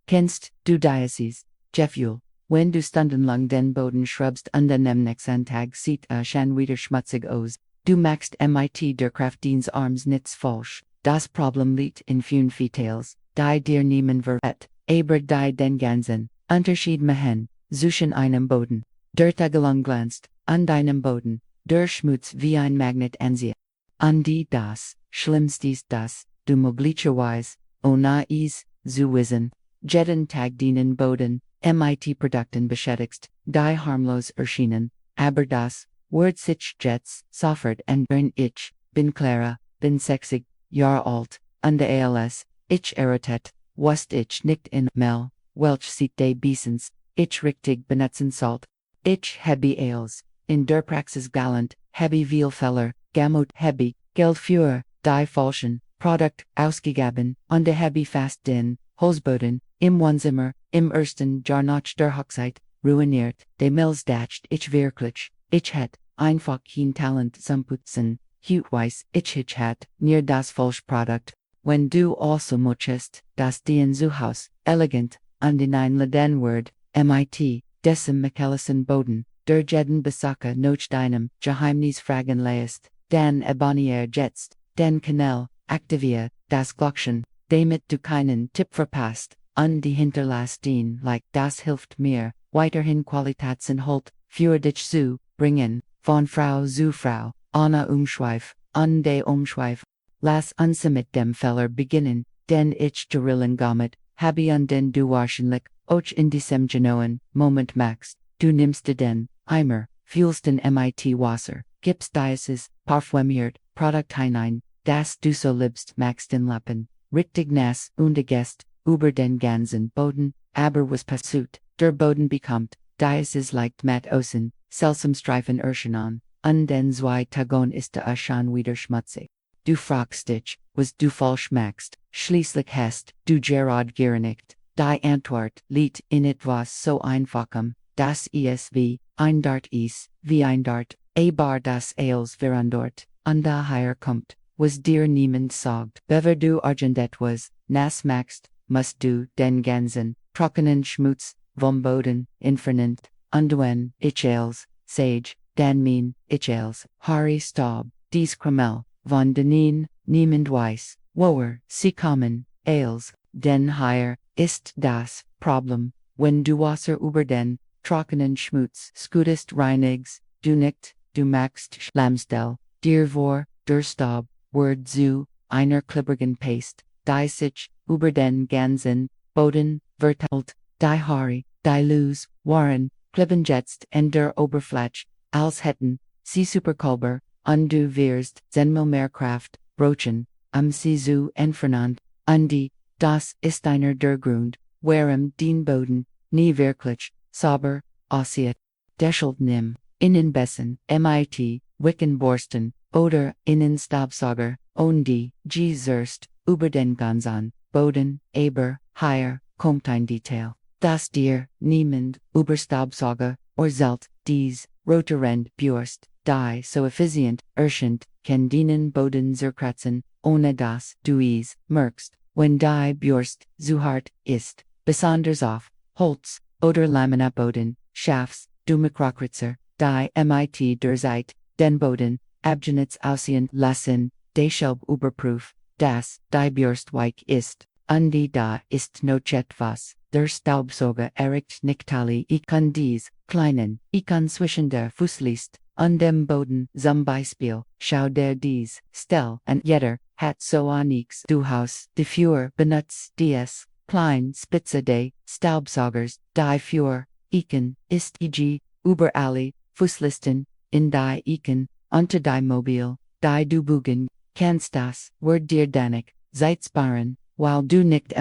Kennst du Diocese, Gefühl, wenn du stundenlang den Boden schrubbst und an dem nächsten Tag sieht schon wieder schmutzig aus. Du machst mit der Kraft deines Arms nichts falsch. Das Problem liegt in fünf Details, die dir niemand verrät, aber die den ganzen Unterschied machen. Zwischen einem Boden, der tagelang glänzt, an deinem Boden, der Schmutz wie ein Magnet anzieht. An die das Schlimmste ist, dass du möglicherweise, ohne es zu wissen, jeden Tag deinen Boden mit Produkten beschädigst, die harmlos erschienen, aber das Wort sich jetzt sofort ändern. Ich bin Clara, bin 60 Jahre alt, und als ich errötet, wusste ich nicht in Mel, welch sieht de Bisons, ich richtig benutzen sollt. Ich habe als, in der Praxis galant, habe viel Fehler, gamut habe, Geld für, die falschen, Produkt ausgegeben, und habe fast den Holzboden, im Wohnzimmer, im ersten Jahr nach der Hochzeit, ruiniert, de Mills dacht ich wirklich, ich hätt, einfach kein Talent zum Putzen, weiß ich hätt, near das falsche Produkt. Wenn du also möchtest, dass dein Zuhause, elegant, und in ein Laden wird, diesem Boden, der jeden Besucher nach deinem Geheimnis fragen lässt, dann abonniere jetzt, den Kanal, aktiviere das Glockchen, damit du keinen Tipp verpasst, und die hinterlass den Like, das hilft mir, weiterhin Qualitätsinhalt für dich zu bringen, von Frau zu Frau, ohne Umschweif, und de Umschweif. Lass uns mit dem Fehler beginnen, den ich gerillen damit, habe und den du wahrscheinlich, auch in diesem genauen Moment machst. Du nimmst den Eimer, füllst den Wasser, gibst dieses parfümiert Produkt hinein, das du so liebst, machst den Lappen, richtig nass und gest, über den ganzen Boden, aber was passiert, der Boden bekommt, dieses leicht matt außen, seltsam Streifen erscheinen, und den 2 Tagen ist schon wieder schmutzig. Du fragst dich, was du falsch machst, schließlich hast du gerade gereinigt. Die Antwort liegt in etwas so einfachem, das es wie ein Dart ist, wie ein Dart, aber das als verandert, und daher kommt, was dir niemand sagt. Bever du etwas nass machst, musst du den ganzen, trockenen Schmutz vom Boden entfernen, und wenn ich als Sage, dann mein ich als Harry Staub, dies Kremel, von denen niemand weiß, woher sie kommen, als, denn hier ist das Problem, wenn du Wasser über den trockenen Schmutz skudest reinigst, du nicht, du machst Schlammstell, dir vor, der Staub, wird zu einer klebrigen Paste, die sich über den ganzen Boden verteilt, die Haare, die los waren, kleben jetzt in der Oberfläche, als hätten sie Superkolber, und du wirst zehnmal mehr Kraft brauchen, sie zu entfernen, und das ist einer der Grund, warum dein Boden nie wirklich sauber aussieht. Deshalb nimm Innenbessen, Wickenborsten, oder Innenstaubsauger, und die zuerst über den ganzen Boden, aber hier kommt ein Detail, das dir niemand über Staubsauger erzählt, dies rotierend Bürst, die so effizient erscheint, kann deinen Boden zerkratzen, ohne dass du es merkst, wenn die Bürst zu hart ist, besonders auf Holz oder Laminatboden, schaffst du Mikrokratzer, die der Zeit, den Boden, abgenutzt aussehen lassen, deshalb überprüf, dass die Bürst weich ist, und da ist noch etwas, der Staubsauger erregt nicht alle kann dies kleinen kann zwischen der Fußleiste und dem Boden, zum Beispiel, schau der dies Stell und jeder hat so nix du Haus, dafür benutzt dies klein Spitze de Staubsaugers, die für ist e.g. über alle Fußlisten, in die unter die Mobil, die du bugen, kannst das Wort dir danig, sparen, weil du nicht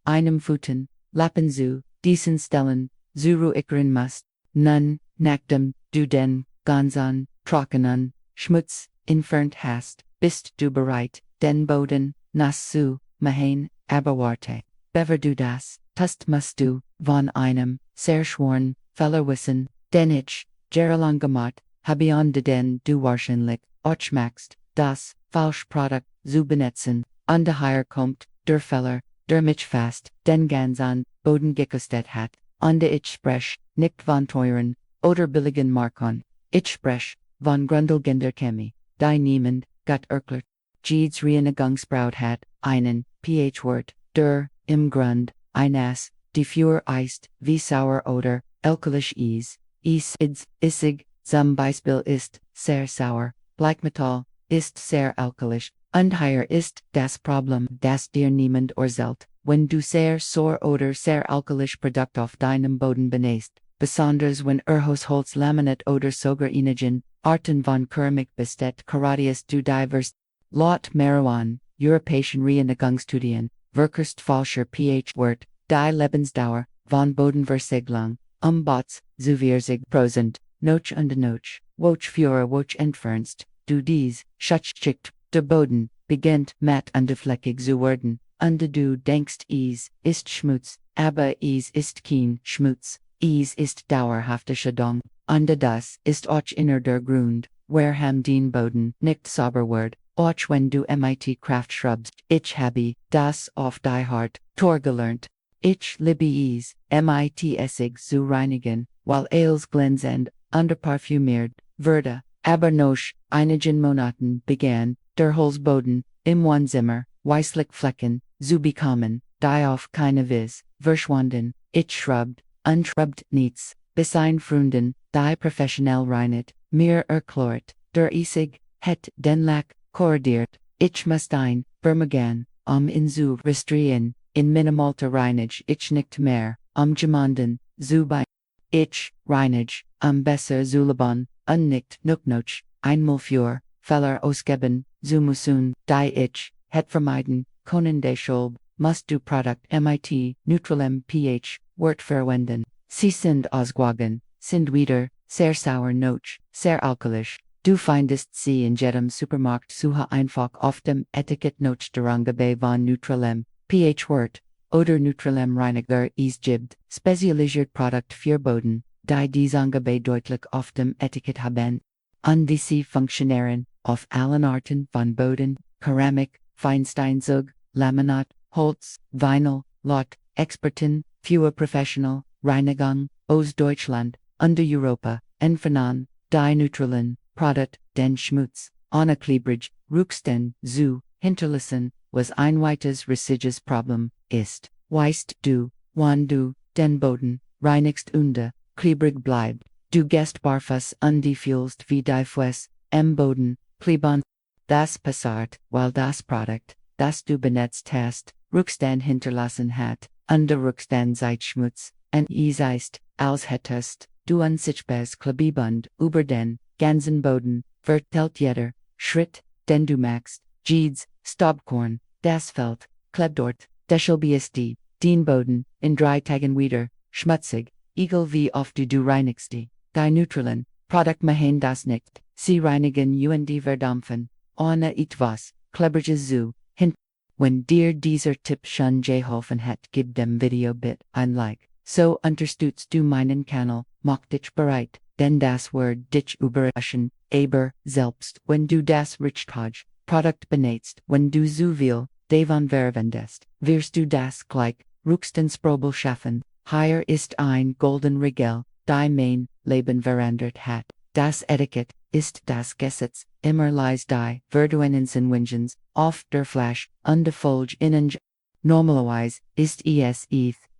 einem Futen, Lappen zu, diesen Stellen, zu ruinieren musst, nun, nachdem du den ganzen, trockenen, Schmutz entfernt hast, bist du bereit, den Boden nass zu machen, aber warte, bever du das tust musst du von einem sehr schweren Fehler wissen, den ich jahrelang gemacht habe und den du wahrscheinlich auch machst, das falsche Produkt zu benutzen, und daher kommt der Fehler, der mich fast, den ganzen Boden gekostet hat, und ich sprech, nicht von teuren, oder billigen Markon, ich sprech, von grundlegender Chemie, die niemand, Gott erklärt. Jedes Reinigungsbraut hat, einen, pH-Wert, der, im Grund, eines, die für ist, wie sauer oder, alkalisch ist, issig, zum Beispiel ist, sehr sauer, Bleichmetall, ist sehr alkalisch, und hier ist, das Problem, das dir niemand erzählt, wenn du sehr sauer oder sehr alkalisch Produkt auf deinem Boden benutzt, besonders wenn Holz Laminat oder sogar einigen, Arten von Keramik besteht, Karadius du divers, Laut Marijuana, Europäischen Reinigungsstudien, Wirkst falscher pH-Wert, die Lebensdauer, von Bodenversiegelung, Bots, zu 40%, noch und noch, woch für woch entfernst, du dies, schutzschicht, der Boden, beginnt, matt und fleckig zu werden, und du denkst ist Schmutz, aber ist kein Schmutz, ist dauerhafte Schädigung, und das ist auch inner der Grund, warum den Boden nicht sauber wird. Och wenn du mit Kraft schrubst, ich habe das auf die Hart, Tor gelernt. Ich liebe mit Essig zu reinigen, weil als glänzend, underparfümiert, wurde, aber noch, einigen Monaten begann, der Holzboden, im Wohnzimmer, weißlich Flecken, zu bekommen, die auf keine Weise, verschwanden, ich schrubbed, und schrubbed nichts, bis ein Freunden, die professionell reinigt, mir erklärt, der Essig, het den Lack, korrigiert, ich muss ein, Bermagan, in zu restrieren, in minimalter Reinage ich nicht mehr, jemanden, zu bei. Ich, Reinage, besser zu leben, und nicht, noch, einmal für, Fehler ausgeben, zu müssen, die ich, het vermeiden, können deshalb, musst du Produkt mit, neutralem pH, Wert verwenden. Sie sind ausgewogen, sind wieder, sehr sauer noch, sehr alkalisch. Du findest sie in jedem Supermarkt suche einfach auf dem Etikett noch darunter von neutralem pH-Wert oder neutralem Reiniger gibt, spezialisiert Produkt für Boden, die diese deutlich auf dem Etikett haben. Und diese funktionieren auf allen Arten von Boden, Keramik, Feinsteinzug, Laminat, Holz, Vinyl, Laut, Experten, für Professional, Reinigung, aus Deutschland, und Europa, entfernen, die neutralen, Produkt, den Schmutz, ohne Klebrige, Rucksten, zu, hinterlassen, was ein weiteres residues Problem ist. Weißt du, wenn du, den Boden, reinigst und klebrig bleibt, du gehst barfuß und die fühlst wie die Fuß, im Boden, kleben. Das passiert, weil das Produkt, das du benutzt hast, Rucksten hinterlassen hat, und der Rucksten seid Schmutz, und ist, als hättest, du ein sichtbares Klebeband über den, ganzen Boden, vertelt jeder, Schritt, den du machst, jedes, Staubkorn, das Feld, klebt dort, deshalb ist den Boden, in 3 Tagen wieder, schmutzig, egal wie oft du reinigst die neutralen, Produkt machen das nicht, sie reinigen und verdampfen, ohne etwas, klebriges zu, hin. Wenn dir dieser Tipp schon geholfen hat, gib dem Video bitte ein Like, so unterstützt du meinen Kanal, mach dich bereit. Denn das wird dich überraschen, aber selbst wenn du das Richtige Produkt benutzt, wenn du zu viel davon verwendest, wirst du das gleich ruckstens Probel schaffen. Hier ist ein golden Regel, die mein Leben verändert hat. Das Etikett ist das Gesetz, immer lies die Verduenensen Wingens, auf der Flash, und der Folge innen. Normalerweise ist es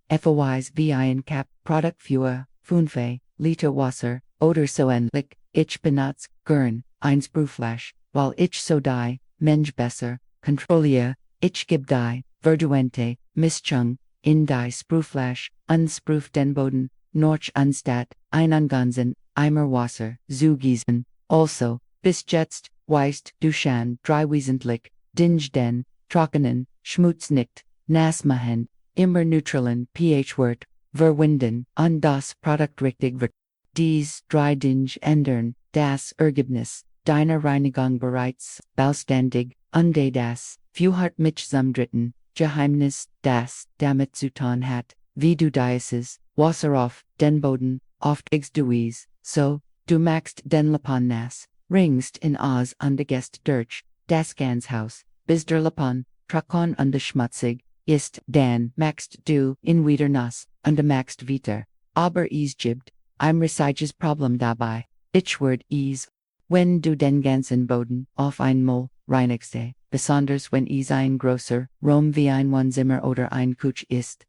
FOIs wie ein Cap Produkt für 5 Liter Wasser, oder so ähnlich, ich benutze gern ein Sprühflash, weil ich so die Mensch besser kontrolliere, ich gebe die Verduente Mischung in die Sprühflash, und sprüh den Boden, noch anstatt einen ganzen Eimer Wasser zu gießen. Also, bis jetzt, weißt du schon wesentlich, dinge den trockenen Schmutz nicht nass machen, immer neutralen pH-Wert verwenden, und das Produkt richtig wird. Dies 3 Dinge ändern, das Ergebnis, deiner Reinigung bereits, vollständig, und das, Führt mich zum dritten, Geheimnis, das, damit zu tun hat, wie du dieses, Wasser auf, den Boden, oft du so, du machst den Lapan nass, ringst in und gehst durch, das ganz Haus, bis der Lapan, trocken und schmutzig, ist, dan, maxt, du, in wieder nas, und maxt wieder. Aber es gibt, ein recyges Problem dabei. Ich word es. Wenn du den ganzen Boden auf einmal reinigste, besonders wenn es ein großer Raum wie ein Wohnzimmer oder ein Couch ist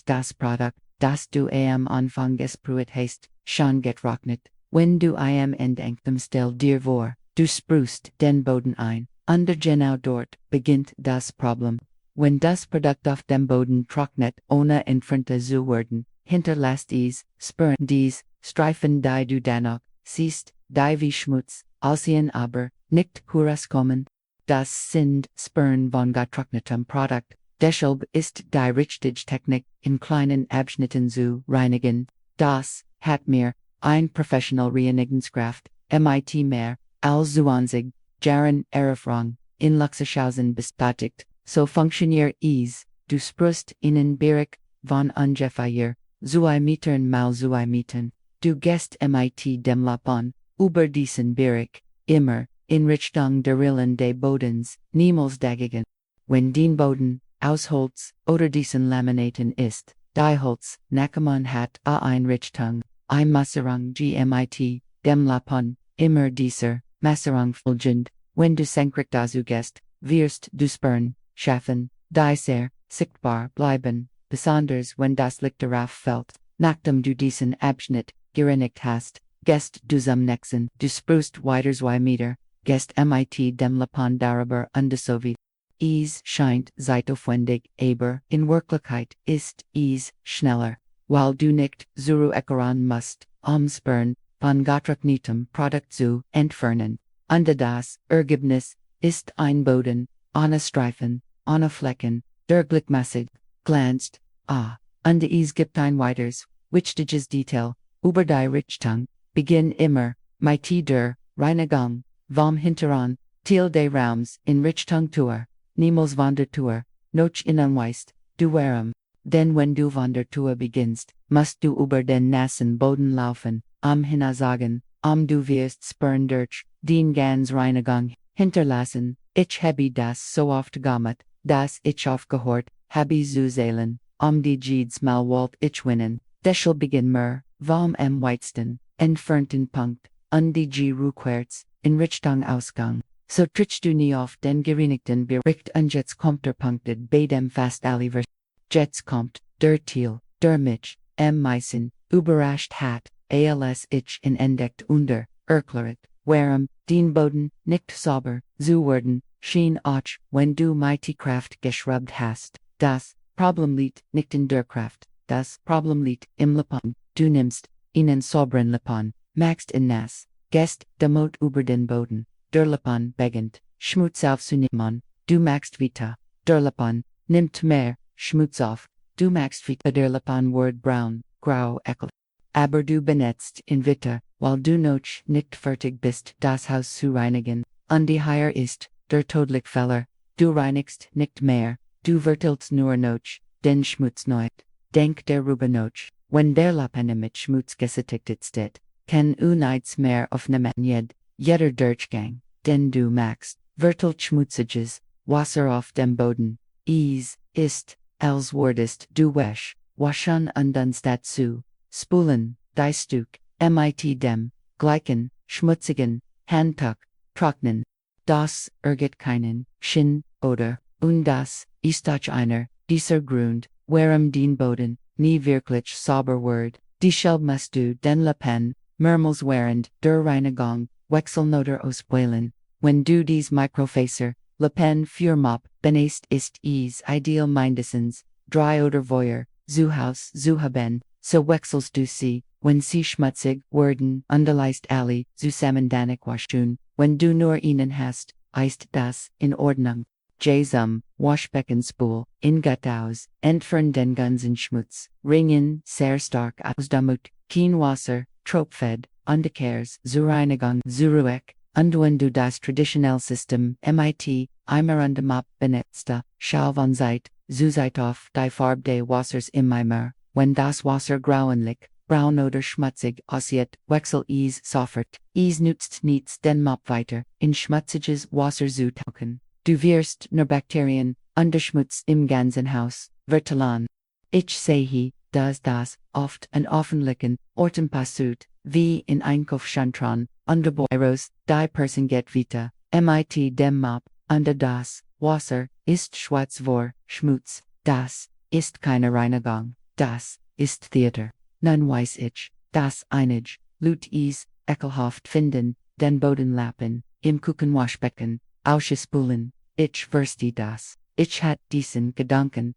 das Produkt, das du am Anfang gesprüht hast, schon getrocknet. Wenn du am Ende stell dir vor, du sprühst den Boden ein, und genau dort beginnt das Problem. Wenn das Produkt auf dem Boden trocknet, ohne entfernte zu werden, hinterlässt es Spuren, dies Streifen, die du danach siehst, die wie Schmutz aussehen, aber nicht herauskommen. Das sind Spuren von getrocknetem Produkt. Deshalb ist die richtige Technik, in kleinen Abschnitten zu reinigen. Das hat mir ein Professional Reinigungskraft, mit mehr als 20 Jahren Erfahrung in Luxushausen bestätigt. So funktioniert es. Du sprühst ihnen Berg von ungefähr 2 Metern mal 2 Metern. Du gehst mit dem Lapon über diesen Berg, immer in Richtung der Rillen des Bodens, niemals dagegen. Wenn den Boden aus Holz oder diesen Laminaten ist, die Holz Nakaman hat eine Richtung, ein Maserung gmit, dem Lapon, immer dieser Maserung folgend. Wenn du senkrecht dazu gehst, wirst du Spuren schaffen, die sehr sichtbar bleiben, besonders wenn das Licht darauf fällt. Nachdem du diesen Abschnitt gereinigt hast, gehst du zum nächsten, du sprühst weiter 2 Meter, gehst mit dem Lapon darüber und so wie. Es scheint zeitaufwendig, aber in Wirklichkeit ist es schneller, weil du nicht zurückkehren musst, Spuren von getrocknetem Produkt zu entfernen. Und das Ergebnis ist ein Boden, ohne Streifen, ohne Flecken, der gleichmäßig glänzt. Und es gibt ein weiteres, wichtiges Detail, über die Richtung, beginn immer, mit der Reinigung, vom Hinteren, Teil des Raums, in Richtung Tour, niemals von der Tour, noch innenweist, du warum. Denn wenn du von der Tour beginnst, musst du über den nassen Boden laufen, hinaussagen, du wirst Spuren durch den ganz Reinigung hinterlassen. Ich habe das so oft gemacht, dass ich aufgehört habe zu zählen, die jedes Mal wollt ich winnen. Deshalb beginn mir, vom am weitesten entfernten Punkt, und die rückwärts, in Richtung Ausgang. So trittst du nie auf den gereinigten Bericht und jetzt kommt der Punkt bei dem fast alle vers. Jetzt kommt der Teil, der mich meisten überrascht hat, als ich in entdeckt und erklärt, warum den Boden nicht sauber zu werden schien, auch wenn du mit Kraft geschrubbt hast. Das Problem liegt nicht in der Kraft, das Problem liegt im Lapon. Du nimmst einen sauberen Lapon, machst ihn nass, gehst damit über den Boden, der Lapon beginnt Schmutz aufzunehmen, du machst weiter, der Lapon nimmt mehr Schmutz auf, du machst weiter, der Lapon wird braun, grau, eklig. Aber du benetzt ihn weiter, weil du noch nicht fertig bist, das Haus zu reinigen, und die hier ist der tödliche Fehler, du reinigst nicht mehr, du vertilgst nur noch den Schmutz neu. Denk darüber nach, wenn der Lapon mit Schmutz gesättigt steht, kann nichts mehr aufnehmen jeder Durchgang, den du machst, verteilt schmutziges Wasser auf dem Boden. Es ist, als würdest du waschen und dann dazu spulen, die Stück, mit dem gleichen schmutzigen Handtuch trocknen. Das ergibt keinen Sinn, oder? Und das ist auch einer dieser Grund, warum den Boden nie wirklich sauber wird. Deshalb musst du den Lapon mehrmals während der Reinigung wechseln oder auswählen. Wenn du dies Mikrofaser Lapon für Mop benutzt, ist es ideal mindestens 3 oder 4 zu Haus zu haben, so wechselst du sie, wenn sie schmutzig werden, und lässt alle zusammen danach waschen. Wenn du nur einen hast, ist das in Ordnung. Zum Waschbeckenspool, in Gataus, entfern den ganzen Schmutz, ringen sehr stark aus damit, kein Wasser, tropfed, underkehrs, zur Reinigung, zuruek, und wenn du das traditionelle System, mit, Eimer und Mop benutzt, schau von Zeit, zu Zeit auf die Farbe des Wassers im Eimer, wenn das Wasser grauenlich, braun oder schmutzig aussieht, wechsel es sofort, es nützt nichts den Mop weiter, in schmutziges Wasser zu tauchen. Du wirst nur Bakterien, under Schmutz im ganzen Haus, vertalen. Ich sehe, dass das, oft und offenlichen, Orten passiert, wie in Einkaufszentren, under Büros, die Person geht weiter, mit dem Mop, under das, Wasser, ist schwarz vor, Schmutz, das, ist keine Reinigung, das, ist Theater. Nun weiß ich, dass einige, Leute es, ekelhaft finden, den Boden lappen, im Küchenwaschbecken, ausspulen, ich verstehe das, ich hat diesen Gedanken,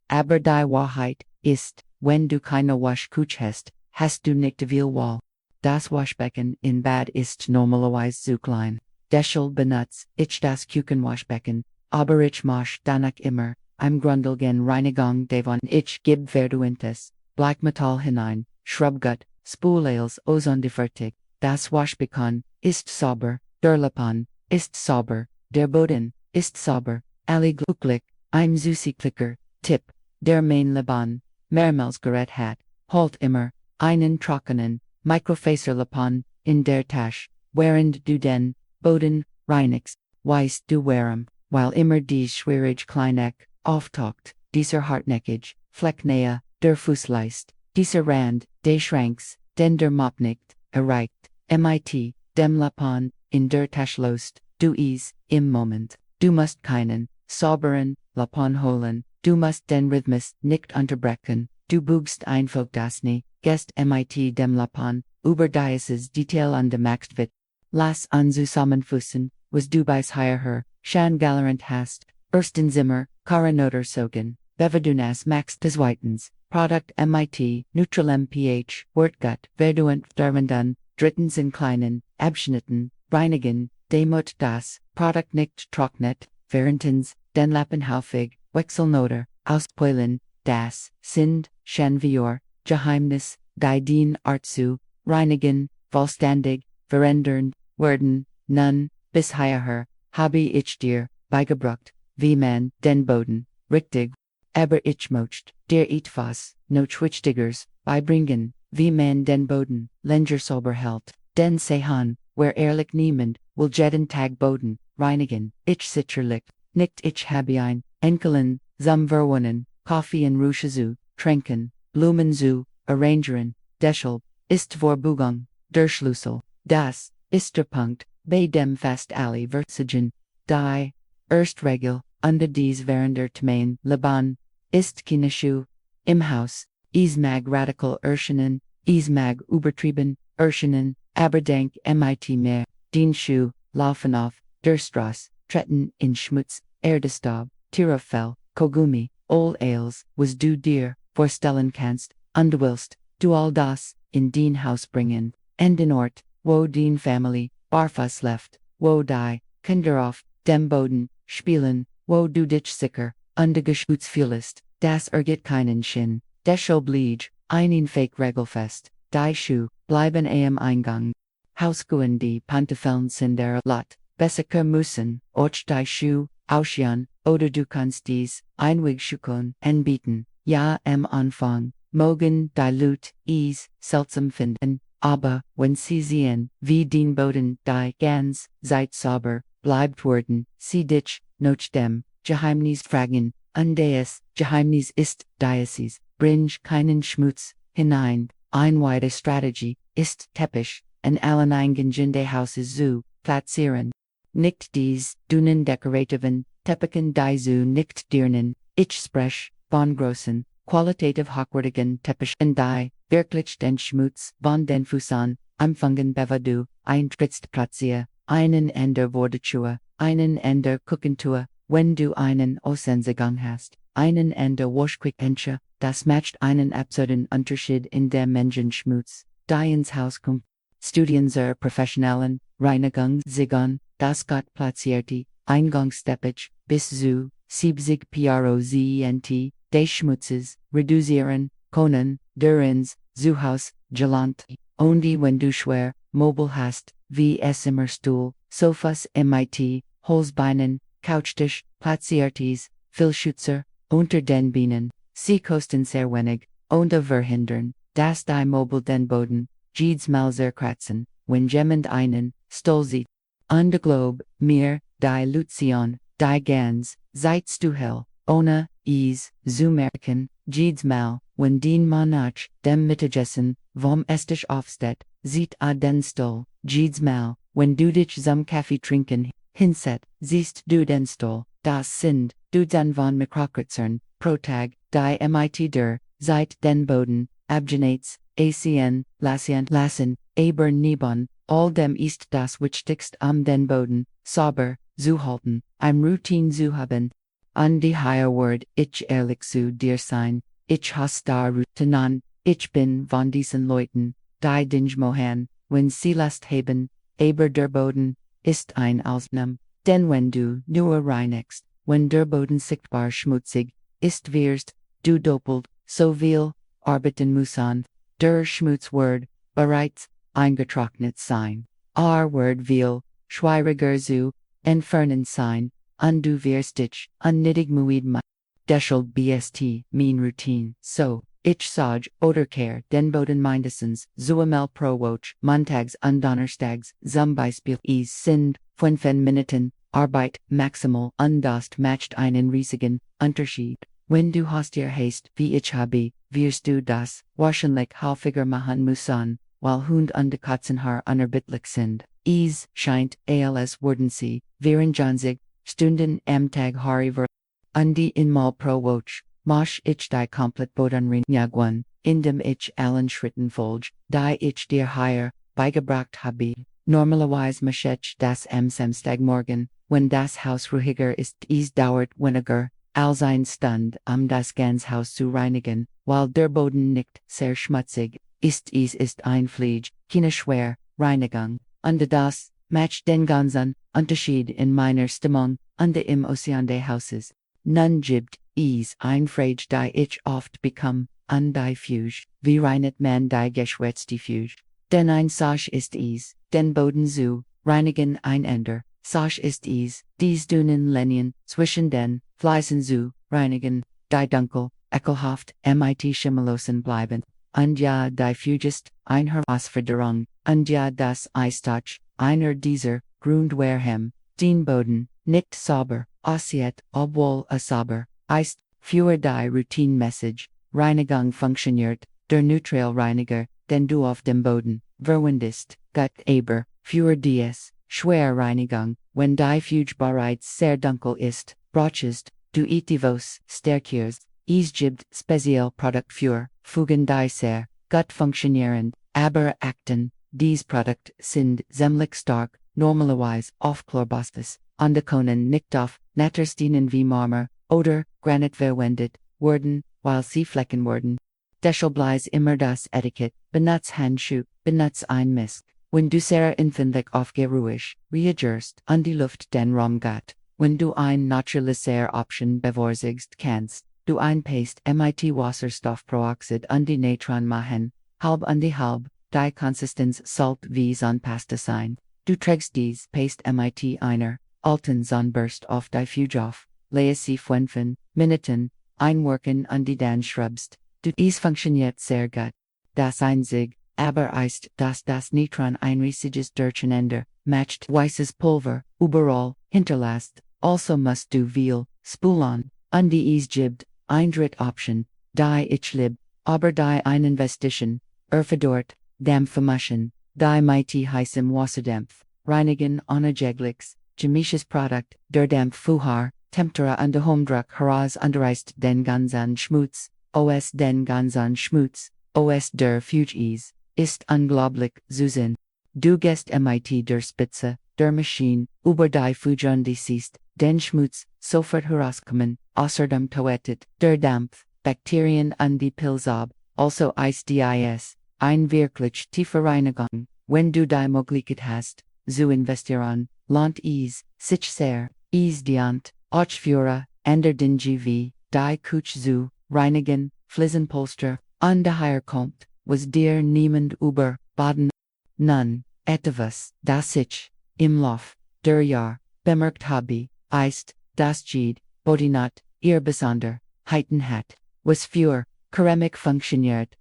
aber die Wahrheit ist, wenn du keine Waschküche hast du nicht viel Wahl. Das Waschbecken in Bad ist normalerweise zu klein. Deshalb benutze ich das Küchenwaschbecken, aber ich mach danach immer, im grundlegenden Reinigung davon ich gebe verduentes, Blackmetall hinein, Schrubgut, Spulales ozonfertig, das Waschbecken ist sauber, der Lappen ist sauber, der Boden ist sauber, alle glücklich, im Süßigklicker, Tipp, der mein Laban, mehrmals hat, holt immer, einen trockenen, Microfaserlappen, in der Tasche, während du den Boden reinigst, weißt du warum, weil immer dies schwierig Kleineck, auftaucht, dieser hartnäckig, Flecknähe, der Fußleist, dieser Rand, des Schranks, den der Mop nicht, erreicht, mit, dem Lappen, in der Tasche lost, du is, im Moment, du musst keinen, sauberen, Lappen holen, du musst den Rhythmus nicht unterbrechen, du bugst einfach das nie, gest mit dem Lappen, über dieses Detail angemacht wird. Lass uns zusammenfassen, was du bis hierher, schon gelernt hast, erstens immer, Karenoter sogen, bevedunas max des Weitens, Produkt mit, neutralem pH, Wortgut, verduent verwenden, drittens in kleinen, Abschnitten, reinigen, demut das, Produkt nicht trocknet, viertens, den Lappen häufig, Wechselnoter, auspoilen, das, sind, schon wir, Geheimnis, die den Art zu, reinigen, vollständig, verändern, werden, nun, bis hierher, habe ich dir, beigebracht, wie man, den Boden, richtig, aber ich möchte, dir etwas, noch Wichtigers, beibringen, wie man den Boden, länger sauber hält, denn sehen, where ehrlich niemand, will jeden Tag Boden, reinigen, ich sicherlich, nicht ich habe ein, Enkelin, zum Verwohnen, Kaffee in Rusche zu, trinken, Blumen zu, arrangieren, deshalb, ist Vorbugung, der Schlüssel, das, ist der Punkt, bei dem fast alle Verzigen, die, Erstregel, unter dies währender Tmain, Laban, ist keine Schuh, im Haus, is mag radical erscheinen, is mag übertrieben, erscheinen, aber denk mit mehr, den Schuh, laufen auf, der Straße, treten in Schmutz, Erdestaub, Tierfell, Kogumi, Old Ales, was du dir, vorstellen kannst, und willst, du all das, in den Haus bringen, and den Ort, wo den Family, barfuß left, wo die, Kinder auf, dem Boden, spielen, wo du dich sicher, geschützt fühlst, das ergibt keinen Sinn, deshalb lieg, einen Fake Regelfest, die Schuh, bleiben am Eingang. Hausgehen die Pantoffeln sind der Lot, besser müssen, och die Schuh, ausziehen, oder du kannst dies, Einwegschuhen, anbieten, ja am Anfang, mogen die Leute es seltsam finden, aber, wenn sie sehen, wie den Boden die ganz Zeit sauber bleibt worden, sie dich, noch dem, Geheimnis fragen, und das Geheimnis ist, dieses, bring keinen Schmutz hinein, eine Strategie, ist Teppich, an allen Eingängen des Hauses zu platzieren. Nicht dies, dünnen dekorativen, Teppichen die zu nicht dirnen, ich sprech, von großen, qualitativ hochwertigen Teppichen die, wirklich den Schmutz, von den Füßen, empfangen bevor eintrittst platzier, einen an der Wardetür, einen an der Küchentür, wenn du einen Aussensegang hast, einen an der Waschküche, das macht einen absurden Unterschied in der Menschenschmutz, die ins Haus kommt. Studien zur professionellen Reinigung siegen, das Gott platzierte, Eingangsteppich, bis zu 70% des Schmutzes, reduzieren, können, durins, zu Haus, gelernt, und wenn du schwer, mobil hast, wie es immer Stuhl, Sofas mit, Holzbeinen, Couchtisch, platziertes, Filzschützer, unter den Bienen, sie kosten sehr wenig, und verhindern, dass die mobil den Boden, jedes Mal zerkratzen, wenn jemand einen, Stuhl sieht. Und Globe, mir, die Lucian, die ganz, Zeitstuhel, ohne, zu merken, mal, wenn den Monat, dem Mittagessen, vom Esstisch aufsteht, sieht den Stuhl, mal, wenn du dich zum Kaffee trinken, hinset, siehst du den Stuhl, das sind, du dann von Mikrokritzern, pro Tag, die mit der, seit den Boden, abgenates, lassen, aber niebon, all dem ist das Wichtigst den Boden, Sauber, zu halten, Routine zu haben. An die higher word, ich ehrlich zu dir sein, ich has da Routinen, ich bin von diesen Leuten, die Dinge mohan, wenn sie Last haben, aber der Boden, ist ein Ausnahme, denn wenn du nur reinigst, wenn der Boden sichtbar schmutzig, ist wirst, du doppelt, so viel, arbeiten müssen, der Schmutzword, bereits, eingetrocknet sein. Word will, schwieriger zu, entfernen sein, und du wirst dich, unnötig müde machen. Deshalb bst, mein Routine, so, ich sag, oder care, den Boden mindestens, zuamel pro Woche, montags und donnerstags, zum Beispiel, sind, 5 Minuten, Arbeit, maximal, und das macht einen riesigen, Unterschied. Wenn du hast dir hast, wie ich habe, wirst du das, wahrscheinlich häufiger machen müssen, weil Hund und Katzenhaar unerbittlich sind. Scheint, als würden sie, 24 Stunden am Tag hariver. Und die inmal pro Woche, mach ich die komplett Bodenreinigung, indem ich allen Schritten folge, die ich dir hier, beigebracht habe. Normalerweise mach ich das am Samstagmorgen, wenn das Haus ruhiger ist. Dauert weniger, als ein Stund, das ganze Haus zu reinigen, weil der Boden nicht sehr schmutzig ist. Ist ein Pflege, keine schwer, Reinigung. Und das macht den ganzen Unterschied in meiner Stimmung und im Ozean des Hauses. Nun gibt ein Frage, die ich oft bekomme, und die Fuge, wie reinet man die geschwätzte Fuge? Denn ein Sach ist den Boden zu reinigen ein Ender. Sach ist dies dünnen Linien zwischen den Fleißen zu reinigen, die dunkel, ekelhaft, mit Schimmellosen bleiben. Und ja, die Fuge ist ein Herausforderung, und ja, das Eistach, einer dieser Grundwahrheiten, den Boden, nicht sauber, aussieht, obwohl sauber ist, für die Routine-Message, Reinigung funktioniert, der Neutralreiniger, den du auf dem Boden verwendest, gut aber, für dies, Schwerreinigung, wenn die Fuge bereits sehr dunkel ist, brauchst du etwas Stärkeres. Es gibt Spezialprodukt für Fugen die sehr gut funktionieren, aber achten, dies Produkt sind ziemlich stark, normalerweise aufklärbares, und können nicht auf Natursteinen wie Marmor oder Granit verwendet werden, weil sie Flecken werden. Deshalb immer das Etikett, benutz Handschuh, benutz ein Misk. Wenn du sehr empfindlich aufgeruhig reagierst und die Luft den Raum geht, wenn du ein naturaliser Option bevorzugst kannst, du ein Paste mit Wasserstoffperoxid und die Neutron machen, halb und die halb, die Konsistenz sollt wie Zahnpasta sein. Du trägst dies Paste mit einer alten Zahnbürst auf die Fuge auf, lehe sie 5 Minuten, einwirken und die dann schrubbst. Es funktioniert sehr gut. Das einzig, aber ist, dass das Neutron ein riesiges Durcheinander macht, weißes Pulver, überall, hinterlässt. Also musst du viel spulen, und die gibt ein Option, die ich lieb, aber die ein Investition, verdort, Dampf vermischen, die mit heißem Wasserdampf, reinigen ohne jegliches, chemisches Produkt, der Dampf Fuhar, Temperatur und Homedruck heraus unterreißt den ganzen Schmutz, den ganzen Schmutz, der Fuge ist unglaublich Susan. Du gehst mit der Spitze, der Maschine, über die Fuge und die siehst, den Schmutz, sofort herauskommen, außerdem toetet, der Dampf, Bakterien und die Pilzab, also ist ein wirklich tiefe Reinigung, wenn du die Möglichkeit hast, zu investieren, lohnt sich sehr, dient, auch für, ender den GV, die Kuch zu reinigen, Fliesenpolster, und daher kommt, was dir niemand über, baden. Nun, etwas, das ich, im Lauf, der Jahr, bemerkt habe, ist, das Bodinat, ihr Besonderheiten hat, was für, Keramik funktioniert,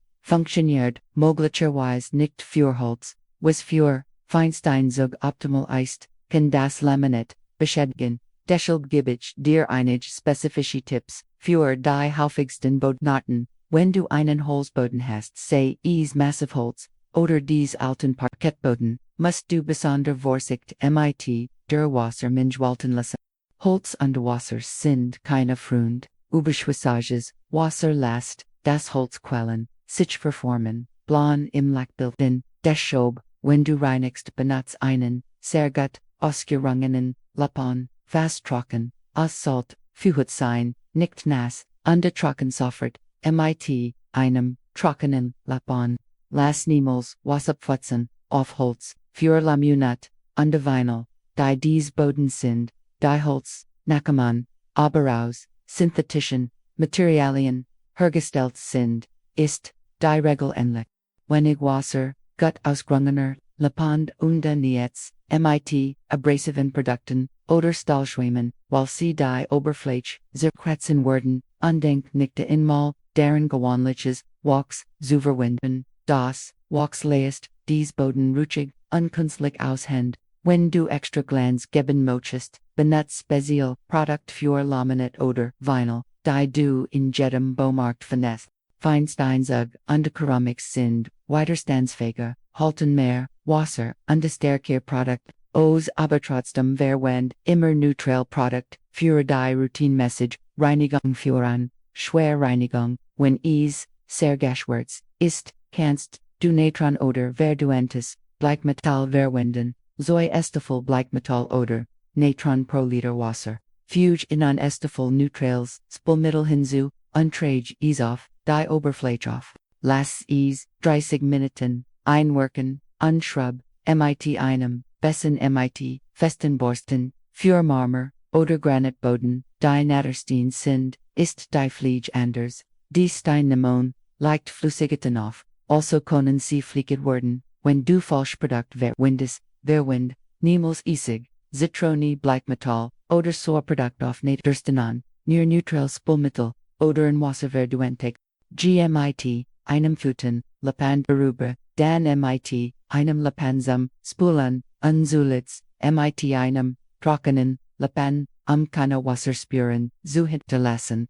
möglicherweise nicht für Holz, was für, Feinsteinzug optimal ist, kann das Laminat, beschädigen, Deshalb gibt dir einige spezifische Tipps für die häufigsten Bodenarten, wenn du einen Holzboden hast, sei es Massivholz oder dies alten Parkettboden, musst du besonder vorsichtig mit der Wassermensch walten lassen. Holz und Wasser sind keine Freund, Überschussages, Wasserlast, das Holzquellen, sich verformen, Plan im Lackbilden, deshalb, wenn du reinigst benutzt einen, sehr gut, ausgerungenen, Lappen, fast trocken, aus Salt, Fuhut sein, nicht nass, und trocken sofort, mit einem, trockenen, Lappen. Las niemals, wasserpflanzen, auf Holz, für Laminat, und Vinyl, die dies Boden sind, die Holz, Nackermann, aber aus, synthetischen, Materialien, hergestellt sind, ist, die Regel ähnlich. Wenig Wasser, gut ausgrungener, Lappend und Nietz, mit, abrasiven Produkten, oder Stahlschwämen, weil sie die Oberfläche, zerkratzen werden, undenkt nicht einmal, deren gewöhnliches, Wachs, zu verwenden, das, Wachs lässt, dies Boden rutschig, unkünstlich aushend, wenn du extra Glanz geben möchtest, benutzt Spezial, Produkt für Laminat oder Vinyl, die du in jedem Baumarkt findest. Feinsteinzug und Keramik sind, widerstandsfähiger, halten mehr, Wasser, und stärker Produkt, aus aber trotzdem verwend, immer neutral Produkt, für die Routinemäßig, Reinigung führen, Schwerreinigung, wenn es, sehr geschwärzt, ist, kannst, du Natron oder verduentes, Bleichmetall verwenden, Zoi estafel Bleichmetall oder, Natron pro Liter Wasser, Fuge in on estafel neutrals, Spulmittel hinzu, Untrage es auf, die Oberfläche auf, Lass es, 30 Minuten, einwirken, unschrub, mit einem, bessen mit, festen Borsten, für Marmor, oder Granitboden, die Natterstein sind, ist die Fliege anders, die Steinnemon, leicht flüssigeten auf, also können sie fliegend werden, wenn du Falschprodukt verwind, niemals isig, Zitroni Bleichmetall, oder Sorprodukt auf Nattersten an, near neutral Spulmittel, oder in Wasser verduentig, gmit, einem Futen, Lapand Berube, dan mit, einem Lapansum, Spulen, Unzulitz, mit einem, Trockenen, Lapan, keine Wasserspüren, zu hinterlassen,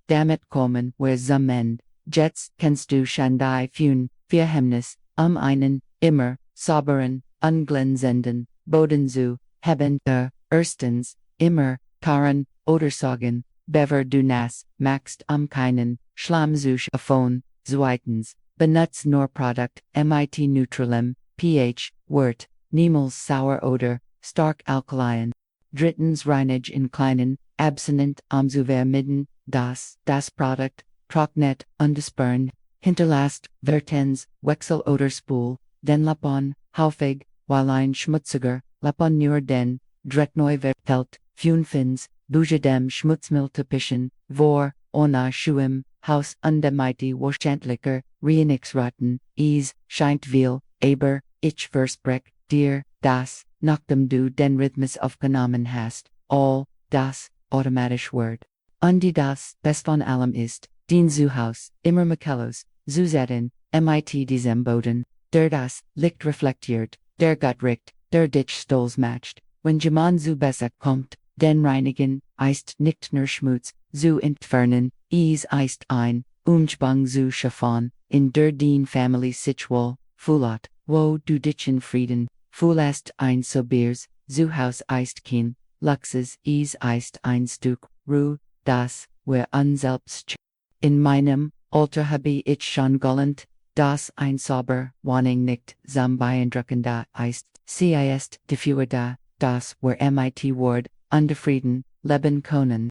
damit kommen wir zum Ende. Jetzt kannst du Shandai Fun, Verhemmnis, einen, immer, sauberen, unglänzenden, Boden zu haben, erstens, immer, Karen, oder sagen, bever du nass, machst keinen, Schlamm zu schaffen, zweitens, benutzt nur Produkt, mit neutralem, pH, Wort, niemals sauer oder, stark alkaline. Drittens reinige in kleinen, abstinent, zu vermeiden, das Produkt, trocknet, undespern, hinterlasst, vertens, Wechsel oder Spul, den Lappon, häufig, weil ein schmutziger, Lappon nur den, Dretneu vertelt, fünftens, dem Schmutzmiltepischen, vor, ohne Schuim, Haus und mit wahrscheinlicher, Reinigungsraten, scheint viel, aber, ich versprech dir, dass, nachdem du den Rhythmus aufgenommen hast, all, das, automatisch wird. Und das, best von allem ist, den Zuhaus, immer Michelos, Zusetten, mit diesem Boden, der das, Licht reflektiert, der Gott riecht, der dich stolz macht, wenn jemand zu besser kommt, den reinigen, ist nicht nur Schmutz, zu entfernen, ist ein, Umspang zu schaffen, in der den Family situal, Fulat, wo du dich in Frieden, Fulast ein Sobiers, Zuhaus ist kein, Luxus ist ein Stück, Ruhe, das, wir unselbst. In meinem Alter habe ich schon gelernt, dass ein Sauber, Wohnung nicht zum Beeindrucken da ist, sie ist dafür da, dass wir mit Wort, und Frieden, leben können.